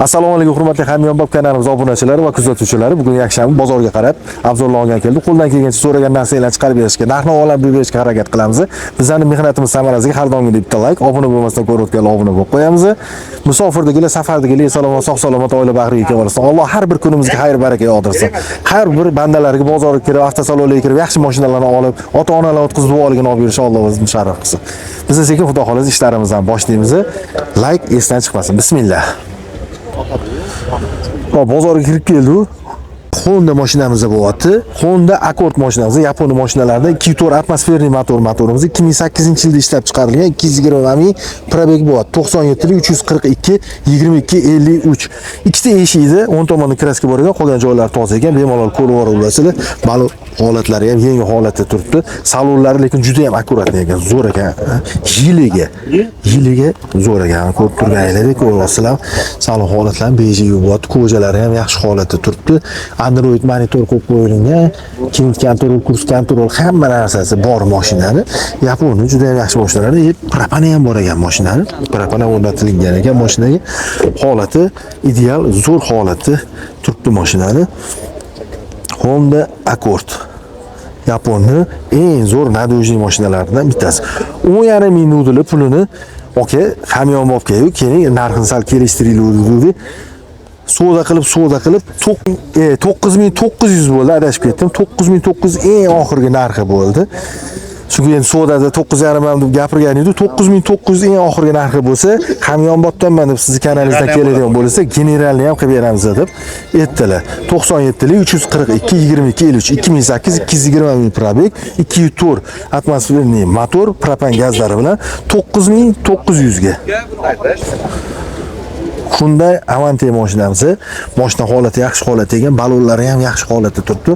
Assalomu alaykum hurmatli hamyonbop kanalimiz obunachilari va kuzatuvchilari. Bugun yakshanba bozorga qarab obzorlar olgan keldik. Qo'ldan kelgancha so'ragan narsalarni chiqarib berishga, narx-navolarni bilib berishga harakat qilamiz. Bizning mehnatimiz samarasiga har doimgidek bitta like, obuna bo'lmasdan ko'rayotganlar obuna bo'lib qo'yamiz. Musofirdagilar, safardagilar salomat, sog'-salomat oila bag'riga kelsin. Alloh har bir kunimizga xayr baraka yog'dirsin. Har bir bandalarga bozorga kirib, avtosalonlarga kirib, yaxshi mashinalarni olib, ota-onalar o'tkazib duoligini olib yurish Alloh o'zi musharraf qilsin. Biz sekin xudo xohlasa ishlarimizni boshlaymiz. Like esdan chiqmasin. Bismillah. Bozorga kirib keldik. Honda mashinamiz bo'lyapti. Honda Accord mashinamiz, Yaponiya mashinalaridan 2.4 atmosferli motorimiz 2008-yilda ishlab chiqarilgan 220 ming probeg bo'lyapti. 97 342 22 53. Ikkita eshikda 10 tomondan kraska bor ekan, qolgan joylari toza ekan, bemalol ko'rib olasizlar. Balon holatlari ham yangi holatda turibdi. Salonlari lekin juda ham akkuratli ekan, zo'r ekan. Yiliga zo'r ekan. Ko'rib turganingizdek, ko'ryapsizlar. Salon holatlari bejiga bo'lyapti, ko'jalari ham yaxshi holatda turibdi. Android monitor qo'yib qo'yilgan, klimat kontrol, kurs kontrol hamma narsasi bor mashinani. Yaponiya juda ham yaxshi mashinalar. Propani ham bor ekan mashinani. Propani o'rnatilgan ekan mashinaga. Holati ideal, zo'r holatda turibdi mashinani. Honda Accord. Yaponiya eng zo'r nadojli mashinalaridan bittasi. 10,5 ming dollar pulini hamyonbopga keling narxini sal kelishtiringlar. Savdo qilib 9900 bo'ldi, adashib ketdim. 9900 eng oxirgi narxi bo'ldi. Chunki endi savdoda 9,5 deb gapirgan edi. 9900 eng oxirgi narxi bo'lsa, hamyonbopdanman deb sizni kanalingizdan keladigan bo'lsa, generalni ham qilib beramiz deb aytdilar. 97 342 22 53 2008 220 ming probeg, 2.4 atmosferli motor, propan gazlari bilan 9900 ga. Hyundai Avante mashinamiz. Mashina holati yaxshi holatda ekan, balonlari ham yaxshi holatda turibdi.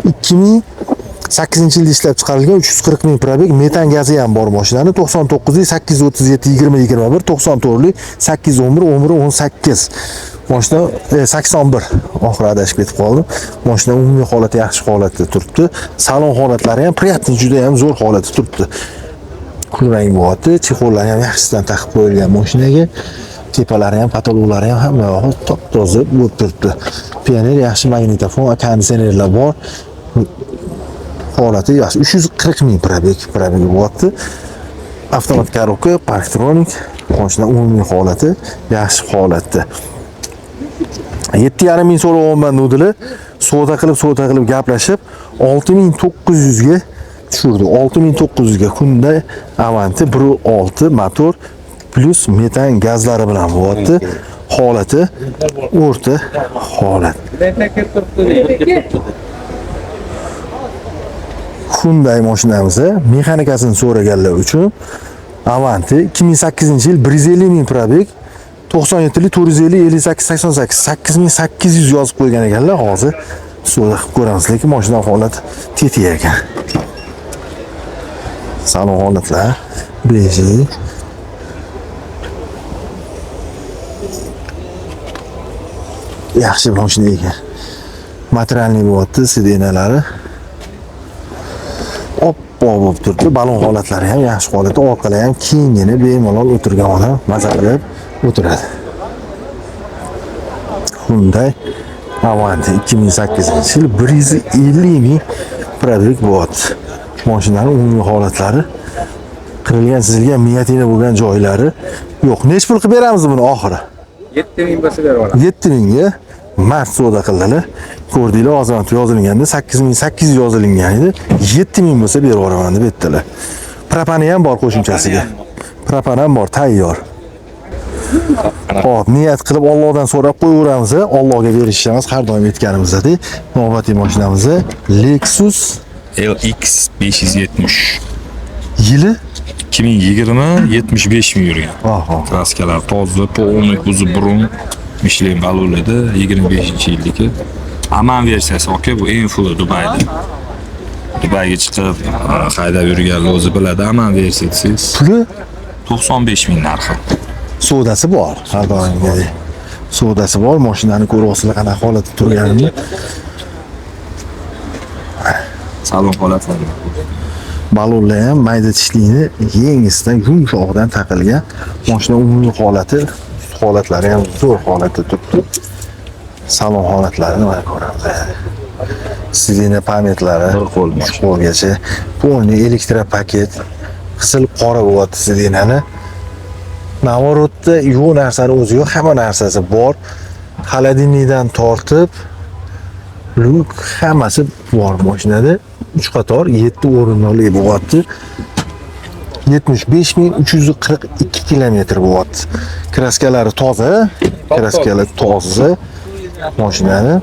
2008-yilda ishlab chiqarilgan 340 ming probeg, metan gazi ham bor mashinani. 99 837 20 21 94 811 11 18. Mashina 81 oxiri adashib ketib qoldim. Mashina umumiy holati yaxshi holatda turibdi. Salon holatlari ham priятный, juda ham zo'r holatda turibdi. Kulrang bo'lyapti, chexollar ham yaxshisidan taqib qo'yilgan mashinaga. Tepalari ham, patologlari ham hamma yo'q, top-toza bo'lib turibdi. Pioner yaxshi, magnitofon, konditsionerlar bor. Holati yaxshi. 340 ming probeg bo'lyapti. Avtomat korobka, parktronik, mashina umumiy holati yaxshi holatda. 7,5 ming so'rayapman dedilar. Savdo qilib gaplashib 6900 ga tushirdi. 6900 ga Hyundai Avante 1.6 motor plus metan gazlari bilan bo'lyapti. Holati o'rta holat. Hyundai mashinamiz mexanikasini so'raganlar uchun Avante 2008-yil 150 ming probeg, 97 450 58 88 8800 yozib qo'ygan ekanlar. Hozir savdo qilib ko'ramiz, lekin mashina holati tetik ekan. Salon holatlar beji. Yaxshi mashina ekan. Materialni bo'lyapti, sidenalari oppoq bo'lib turibdi. Balon holatlari ham yaxshi holatda, orqalari ham kengina, bemalol o'tirgan odam maza qilib o'tiradi. Hyundai Avante 2008-yil 150 ming probeg bo'lyapti. Mashinaning umumiy holatlari qirilgan, chizilgan, miyatina bo'lgan joylari yo'q. Nech pul qilib beramiz buni oxiri? 7000 bo'lsa beraveramiz. 7000 ga mart savdo qildilar. Ko'rdinglar, hozir yozilganda 8800 yozilgan edi. 7000 bo'lsa beraveraman deb aytdilar. Propani ham bor qo'shimchasiga. Propan ham bor, tayyor. Xo'p, niyat qilib Allohdan so'rab qo'yaveramiz. Allohga berishimiz har doim aytganimizdek. Navbatdagi mashinamiz Lexus LX 570. Yili 2020 75 ming yurgan. Kraskalar toza, polniy kuzi burun, Michelin balonlarda 25-yildagi. Aman versiyasi bu eng full Dubayda. Dubayga chiqib haydab yurganlar o'zi biladi. Aman versiyasi. Puli 95 ming narxi. Savdosi bor, har doimgidek. Savdosi bor, mashinani ko'ryapsizlar qanaqa holatda turganini. Salon holatlari. Balonlar ham mayda tishlikni yengisidan yumshoqdan taqilgan. Mashina umumiy holati holatlari ham zo'r holatda turibdi. Salon holatlarini mana ko'ramiz. Sidina panetlari Bir qo'l uch qo'lgacha. Polni elektropaket. Qizil qora bo'lyapti sidinani. Navorotda yo'q narsani o'zi yo'q, hamma narsasi bor. Xolodilnikdan tortib luk hammasi bor mashinada. 3 qator 7 o'rinli bo'lyapti. 75.342 kilometr bo'lyapti. Kraskalari toza, kraskalar toza. Mashinani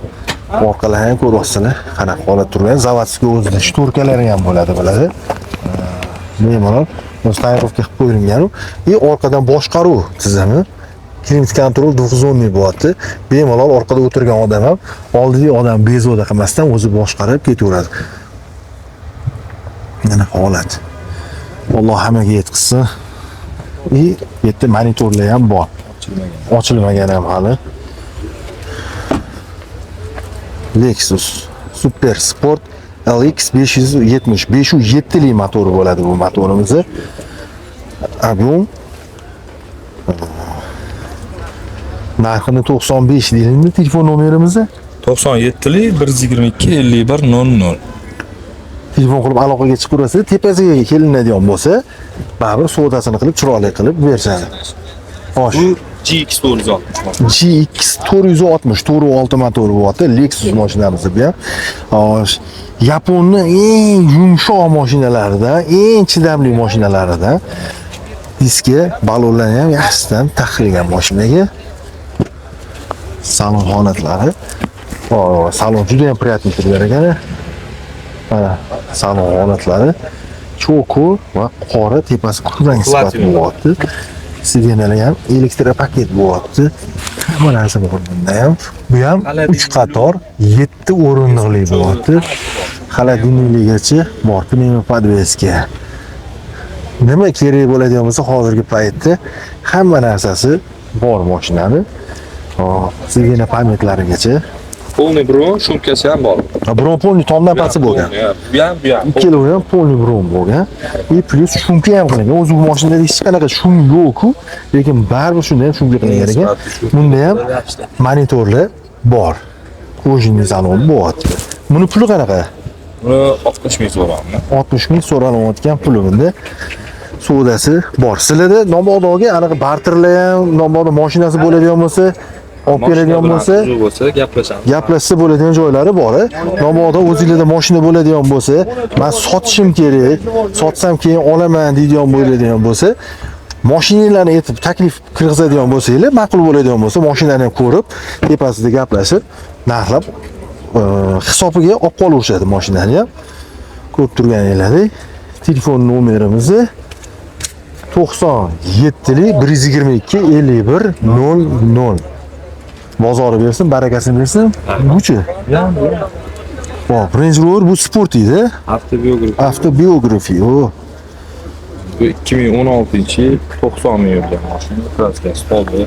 orqalari ham ko'ryapsizlar, qanaqa holat turgan. Zavodskiy o'zida shturkalari ham bo'ladi, biladi. Bemalol stanovka qilib qo'yilgan. Orqadan boshqaruv tizimi, klimat kontrol 910 bo'lyapti. Bemalol orqada o'tirgan odam ham oldidagi odam bezovta qilmasdan o'zi boshqarib ketaveradi. Mana holat. Alloh hammaga yetkazsin. Bu yerda monitorlar ham bor. Ochilmagan ham hali. Lexus Super Sport LX 570 507 lik motori bo'ladi bu motorimiz. Ob'em narxini 95 deyildi. Telefon nomerimiz 97 lik 122 51 00. telefon qilib aloqaga chiqaverasiz. Tepasiga kelinadigan bo'lsa, baribir sodasini qilib, chiroyli qilib berishadi. Xo'sh. Bu GX 460. GX 460 4.6 motori bo'lyapti. Lexus mashinamiz bu ham. Xo'sh. Yaponning eng yumshoq mashinalaridan, eng chidamli mashinalaridan diski balonlarni ham yaxshidan taxilgan mashinaga. Salon holatlari. Salon juda ham приятный turgan ekan. Mana salon holatlari cho'ku va qora tepasi kulrang sifat bo'lyapti. Sidinalar ham elektropaket bo'lyapti. Hamma narsa bor bunda ham. Bu ham 3 qator 7 o'rinli bo'lyapti. Xolodilnikgacha bor, pnevmo podveska. Nima kerak bo'ladigan bo'lsa, hozirgi paytda hamma narsasi bor mashinani. Sidina panetlarigacha. Polni bron shumkasi ham bor. Bron polni tomdan pasti bo'lgan. Bu ham. Ikkalovi ham polni bron bo'lgan. Plus shumka ham qilingan. O'zi bu mashinada hech qanaqa shum yo'q-ku, lekin baribir shunday ham shumka qilingan ekan. Bunda ham monitorlar bor. Qo'shimcha salon bo'lyapti. Buni puli qanaqa? Buni 60 ming so'rayapman. 60 ming so'ralayotgan puli bunda. Sodasi bor. Sizlarda Nomodagi anaqa barterlar ham, Nomodo mashinasi bo'ladigan bo'lsa, olib keladigan bo'lsa, gaplashsa bo'ladigan joylari bor. Nomodo o'zingizda mashina bo'ladigan bo'lsa, men sotishim kerak, sotsam keyin olaman deydigan bo'ladigan bo'lsa, mashinalarni aytib taklif kirgizadigan bo'lsanglar, ma'qul bo'ladigan bo'lsa, mashinani ham ko'rib, tepasida gaplashib, narxlab hisobiga olib qolaverishadi mashinani ham. Ko'rib turganingizdek, telefon nomerimiz 97 lik 122 51 00. Bozori bersin, barakasini bersin. Buchi. Range Rover bu sport edi. Avtobiografi. Bu 2016-yil 90 ming yurgan mashina, kraskasi toza.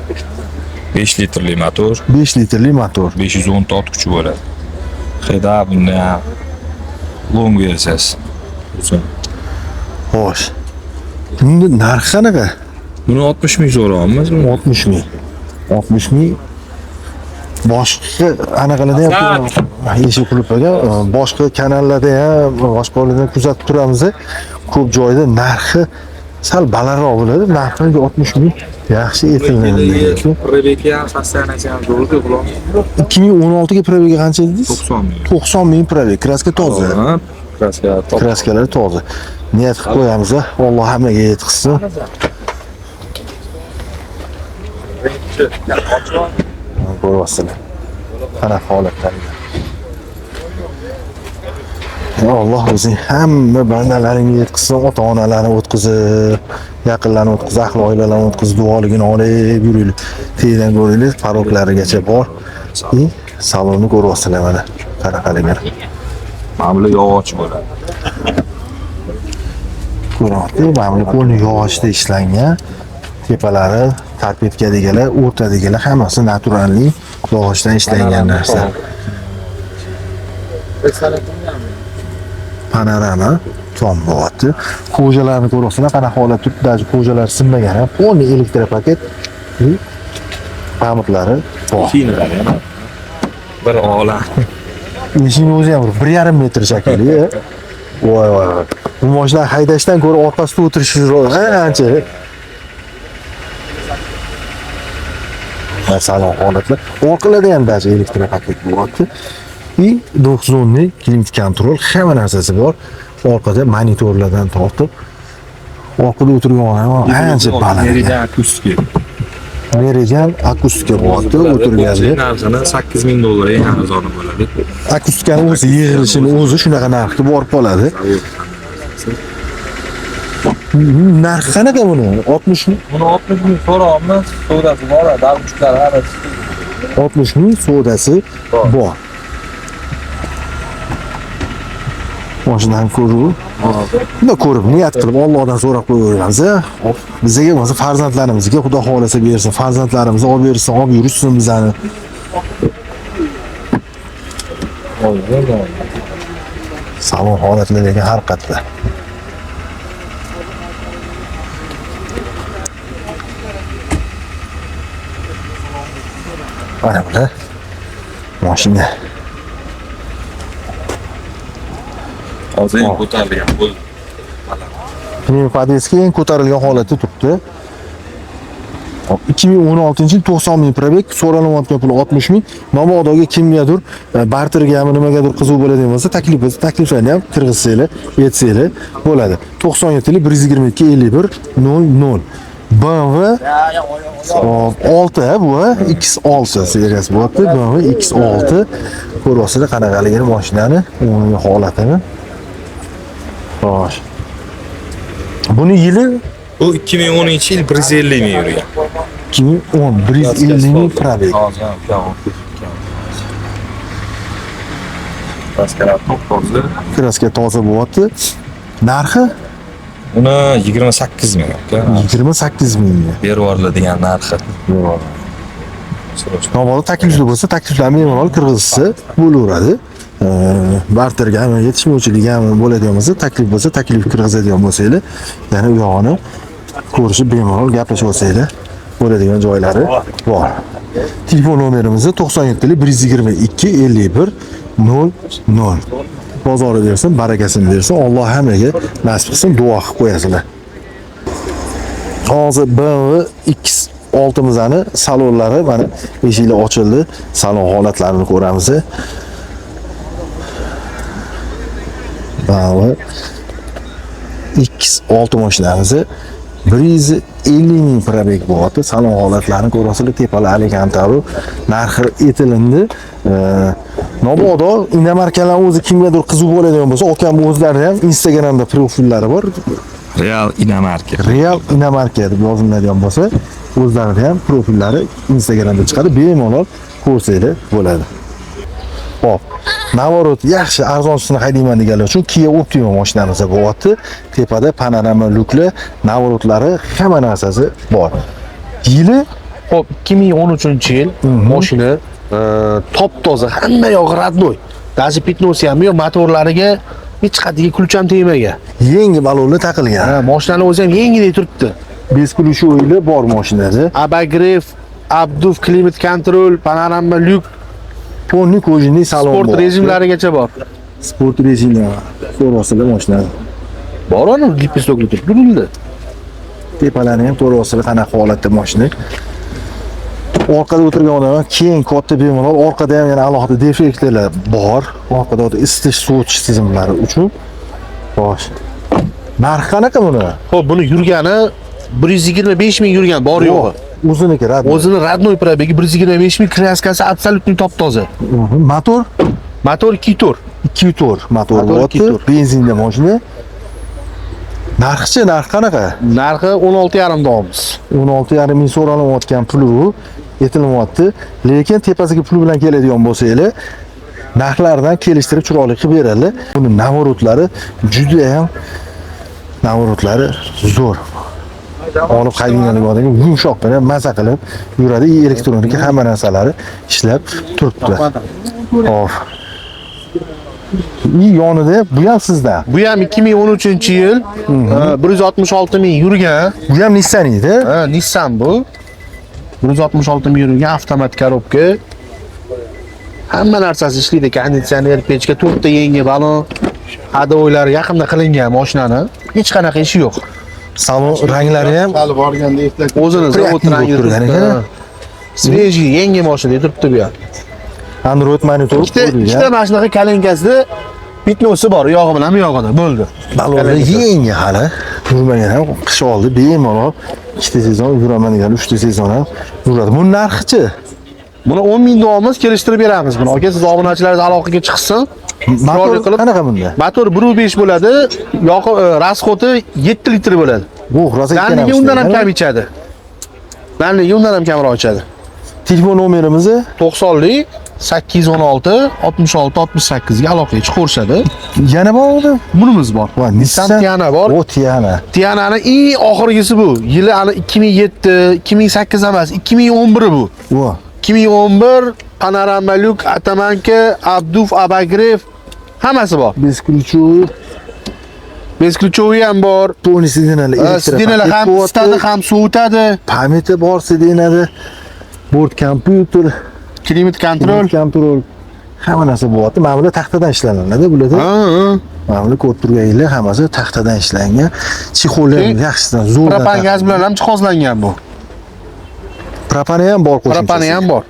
5 litrli motor. 5 litrli motor. 510 ot kuchi bo'ladi. Xeda bunda ham long versiyasi. Xo'sh. Bunda narxi qanaqa? Buni 60 ming so'rayapmiz. 60 ming. 60 ming. Boshqa anaqalarda ham eshik qilib qo'ygan, boshqa kanallarda ham, boshqalardan kuzatib turamiz. Ko'p joyda narxi sal balandroq bo'ladi. Narxi 60 ming yaxshi aytiladi. Prebeki ham sostanasi ham zo'rdi bular. 2016 ga prebegi qancha dedingiz? 90 ming. 90 ming prebeg. Kraska toza. Kraskalar toza. Niyat qilib qo'yamiz. Alloh hammaga yetkazsin. Ko'ryapsizlar. Qanaqa holatlarga. Alloh o'zing hamma bandalaringga yetkazsin, ota-onalarni o'tkazib, yaqinlarni o'tkazib, ahli oilalarni o'tkazib, duoligini olib yuringlar. Teydan ko'ringlar, paroklarigacha bor. Salonni ko'ryapsizlar mana. Qanaqaligini. Mana bu yog'och bo'ladi. Ko'ryapsiz, mana bu qo'lni yog'ochda ishlangan. Tepalari tarpetgadigalar, o'rtadigalar hammasi naturalli yog'ochdan ishlangan narsa. Panorama tom bo'lyapti. Qo'jalarni ko'ryapsizlar, qanaqa holat turibdi, qo'jalar sinmagan, polni elektropaket. pamukları bor. Kiyini qarang. Bir olam. Eshikni o'zi ham 1,5 metr shakli. Voy voy. Bu mashina haydashdan ko'ra orqasida o'tirish ancha. Masalan, holatlar. Orqalarda ham даже elektropaket bo'lyapti. И 9 lik klimat kontrol hamma narsasi bor. Orqada monitorlardan tortib orqada o'tirgan odam ancha baland. Meridian akustik. Meridian akustika bo'lyapti o'tirganda. Narxini $8,000 eng arzoni bo'ladi. Akustikani o'zi yig'ilishini o'zi shunaqa narxga borib qoladi. Narxi qanaqa buni? 60 ming. Buni 60 ming so'rayapmiz. Savdosi bor, davlatchilar hammasi. 60 ming savdosi bor. Mashinadan ko'rib, buni ko'rib niyat qilib Allohdan so'rab qo'yamiz. Bizga bo'lmasa farzandlarimizga Xudo xolasa bersin, farzandlarimizni olib bersin, olib yursin bizani. Salon holatlariga har qatda. Mana bular mashina. Hozir eng ko'tarilgan bu. Pnevmatik eng ko'tarilgan holatda turibdi. 2016-yil 90 ming probek, so'ralayotgan puli 60 ming. Mabodoga kimgadir bartergami nimagadir qiziq bo'ladigan bo'lsa, takliflarni ham kirgizsanglar, aytsanglar bo'ladi. 97-yil 122 51 00. BMW 6 bu X6 seriyasi bo'lyapti. BMW X6 ko'ryapsizlar qanaqaligini mashinani holatini. Xo'sh. Buni yili Bu 2010-yil 150 ming yurgan. 2010 150 ming probek. Paskalar to'xtovdi. Kraska toza bo'lyapti. Narxi Uni 28 ming aka. 28 ming. Berib yuboriladigan narxi. Noma'lum taklifli bo'lsa, takliflarni bemalol kirgizsa bo'laveradi. Bartergami, yetishmovchiligami bo'ladigan bo'lsa, taklif bo'lsa, taklif kirgizadigan bo'lsanglar, ya'ni u yog'ini ko'rishib bemalol gaplashib olsanglar bo'ladigan joylari bor. Telefon nomerimiz 97 122 51 00. Bozori bersin, barakasini bersin. Alloh hammaga nasib qilsin, duo qilib qo'yasizlar. Hozir BMW X6mizani salonlari mana eshiklar ochildi. Salon holatlarini ko'ramiz. BMW X6 mashinamiz 150 ming probek bo'lyapti. Salon holatlarini ko'rasizlar, tepalar Alicantaro narxi aytilindi. Mabodo indamarkalar o'zi kimgadir qiziq bo'ladigan bo'lsa, okam o'zlari ham Instagramda profillari bor. Real Inamarka. Real Inamarka deb yoziladigan bo'lsa, o'zlari ham profillari Instagramda chiqadi. Bemalol ko'rsanglar bo'ladi. Hop. Navorot yaxshi arzonsini haydayman deganlar uchun Kia Optima mashinamiz bo'lyapti. Tepada panorama lukli Navorotlari hamma narsasi bor. Yili hop 2013-yil mashina top toza, hamma yog'i radnoy. Даже pitnosi ham yo'q, motorlariga hech qatiga kulch ham tegmagan. yangi balonlar taqilgan. Mashinani o'zi ham yengidek turibdi. Beskulushi o'yli bor mashinada. Abagrev, Abduf klimat kontrol, panorama lyuk, Ponni ko'jinli salon bor. sport rejimlarigacha bor. Sport rejimlari. Ko'ryapsizlar mashinani. Bor ona lipistokli turibdi. Tepalari ham ko'ryapsizlar qanaqa holatda mashina. Orqada o'tirgan odam keyin katta bemalol, orqada ham yana alohida defektlar bor. Orqada isitish, sovutish tizimlari uchun. Xo'sh. Narxi qanaqa buni? Xo'p, buni yurgani 125 ming yurgan, bor yo'g'i. O'ziniki radnoy. O'zini radnoy probegi 125 ming, kraskasi absolyutni top toza. Motor Motor 2 tur. 2 tur motor bo'lyapti. Benzinli mashina. Narxi qanaqa? Narxi 16,5 dollarmiz. 16,5 ming so'ralayotgan puli bu aytilyapti. Lekin tepasiga pul bilan keladigan bo'lsanglar, narxlardan kelishtirib chiroyli qilib beradi. Buni Navorotlari juda ham Navorotlari zo'r. Olib qaytganlik odamga yumshoq bilan maza qilib yuradi. Elektronika hamma narsalari ishlab turibdi. Xo'p. Yonida bu ham sizda. Bu ham 2013-yil 166 ming yurgan. Bu ham Nissan edi. Nissan bu. 166 ming yurgan avtomat korobka. Hamma narsasi ishlaydi. Konditsioner, pechka, 4 ta yangi balon, hadovoylar yaqinda qilingan mashinani. Hech qanaqa ishi yo'q. Salon ranglari ham Hali borganda o'zini zavod rangi turgan ekan. Svejiy yangi mashina turibdi bu yer. Android monitor Ikkita mashinaga kalinkasida bitnosi bor, yog'i bilan bu yog'ida bo'ldi. balonlar yangi hali. Yurmagan ham qish oldi bemalol. 2 ta sezon yuraman degan, 3 ta sezon ham yuradi. Bu narxi-chi? Buni 10 ming davomimiz kelishtirib beramiz buni. Aka, siz obunachilaringiz aloqaga chiqsin. Motor qilib qanaqa bunda? Motor 1.5 bo'ladi, yoqi rasxoti 7 litr bo'ladi. Bu rosa ekan. Danligi undan ham kam ichadi. Danligi undan ham kamroq ichadi. Telefon nomerimizni 90lik 816 66 68 ga aloqaga chiqarishadi. yana bormi? Bunimiz bor. Va Nissan Tiana bor. O Tiana. Tiana'ning eng oxirgisi bu. Yili hali 2007, 2008 emas, 2011 bu. Va 2011 Panorama Lyuk, Atamanka, Abduf, Abagrev hammasi bor. Besключovi ham bor. Toni sidinalar, Sidinalar ham isitadi, ham sovutadi. Pameti bor sidinada. Bort kompyuter, Klimat kontrol. hamma narsa bo'lyapti. Mana bular taxtadan ishlanadi bularda. Mana bular ko'rib turganinglar hammasi taxtadan ishlangan. Chexollar yaxshidan zo'r. Propan gaz bilan ham jihozlangan bu. Propani ham bor qo'shimchasi. Propani ham bor.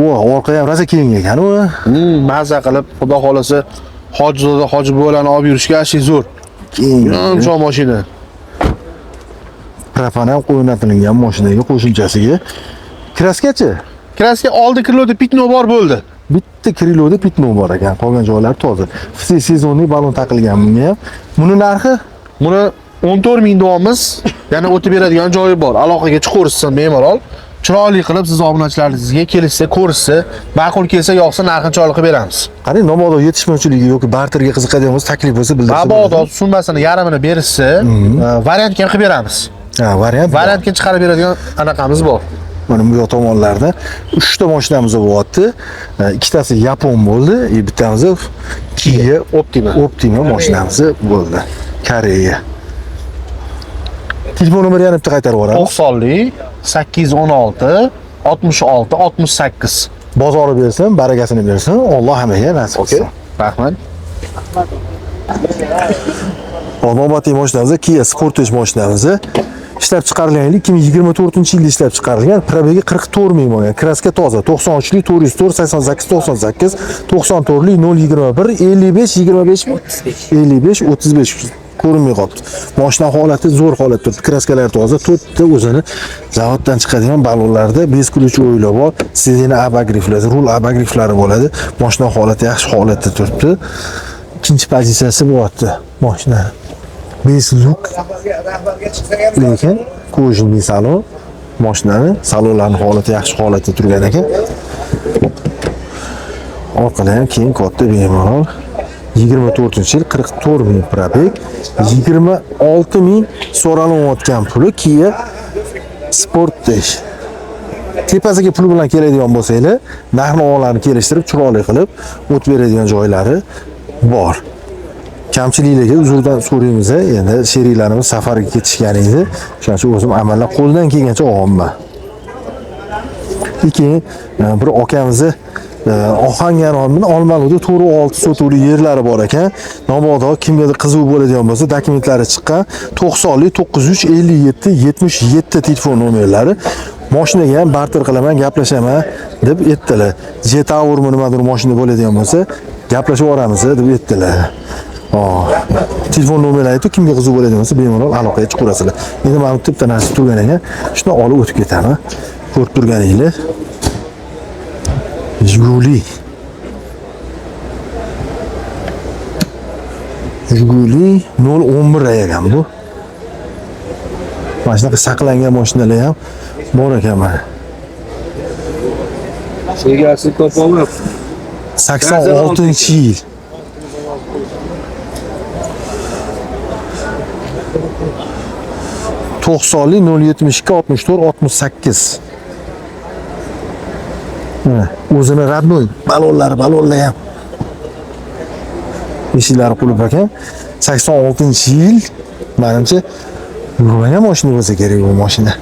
Vo, orqa ham rosa keng ekan u. Mazza qilib, xudo xolasa, hojizoda hoji bo'lani olib yurishga ashi zo'r. Keng. Yomon mashina. Propani ham o'rnatilgan mashinaga qo'shimchasiga. Kraskachi? Kraska oldi kiloda pitno bor bo'ldi. Bitta kriloda pitno bor ekan, qolgan joylari toza. Все sezonlik balon taqilgan bunga ham. Buni narxi Buni 14 ming davomimiz, yana o'tib beradigan joyi bor. Aloqaga chiqarishsin bemalol. Chiroyli qilib siz obunachilaringizga kelishsa, ko'rishsa, ma'qul kelsa, yoqsa narxini chiroyli qilib beramiz. qarang, mabodo yetishmovchiligi yoki barterga qiziqadigan bo'lsa, taklif bo'lsa bildirsa. Mabodo summasini yarmini berishsa, variantga qilib beramiz. Ha, variant. Variantga chiqarib beradigan anaqamiz bor. Mana bu tomonlarda 3 ta mashinamiz bo'lyapti. Ikkitasi yapon bo'ldi, bittamiz Kia Optima mashinamiz bo'ldi. Koreya. Telefon nomeri yana bitta qaytarib yuboramiz. 90lik 816 66 68. Bozori bersin, barakasini bersin. Alloh hammaga nasib qilsin. Rahmat. Navbatdagi mashinamiz Kia Sportage mashinamiz. Ishlab chiqarilgan 2024-yilda ishlab chiqarilgan. Probegi 44 ming bo'lgan. Kraska toza. 93lik 404 88 98, 94lik 021 55 25 55 35 ko'rinmay qolibdi. Mashina holati zo'r holatda turibdi. Kraskalar toza, 4 ta o'zini zavoddan chiqadigan balonlarda besключovilar bor. Sidina abagriflar, rul abagriflari bo'ladi. Mashina holati yaxshi holatda turibdi. Ikkinchi pozitsiyasi bo'lyapti mashina. Bezluk. Lekin kojinli salon. Mashinani salonlarning holati yaxshi holatda turgan ekan. Orqada ham keng katta bemalol 24-yil 44 ming probeg, 26 ming so'ralayotgan puli Kia Sportage. Tepasiga pul bilan keladigan bo'lsanglar, narx-navolarni kelishtirib chiroyli qilib o't beradigan joylari bor. Kamchiliklarga uzrdan so'raymiz, endi sheriklarimiz safarga ketishgan edi. Shuning uchun o'zim amallab qo'ldan kelgancha olganman. Keyin bir akamizni Ohangaronning Olmaliqda 4-6 sotuvli yerlari bor ekan. Mabodo kimgadir qiziq bo'ladigan bo'lsa, dokumentlari chiqqan 90lik 957 77 telefon nomerlari. Mashinaga ham barter qilaman, gaplashaman deb aytdilar. J-Towermi nimadir mashina bo'ladigan bo'lsa, gaplashib olamiz deb aytdilar. Telefon nomerlari aytib, kimga qiziq bo'ladigan bo'lsa, bemalol aloqaga chiqarasizlar. Endi men bu tipda narsa turgan ekan, shuni olib o'tib ketaman. Ko'rib turganinglar. Jiguli 011 ekan bu. Mana shunaqa saqlangan mashinalar ham bor ekan mana. Segasi topolib 86-yil. To'qsonli 072 64 68. O'zini radnoy balonlar ham eshiklari qulib ekan. 86-yil. Menimcha yurmagan mashina bo'lsa kerak bu mashina.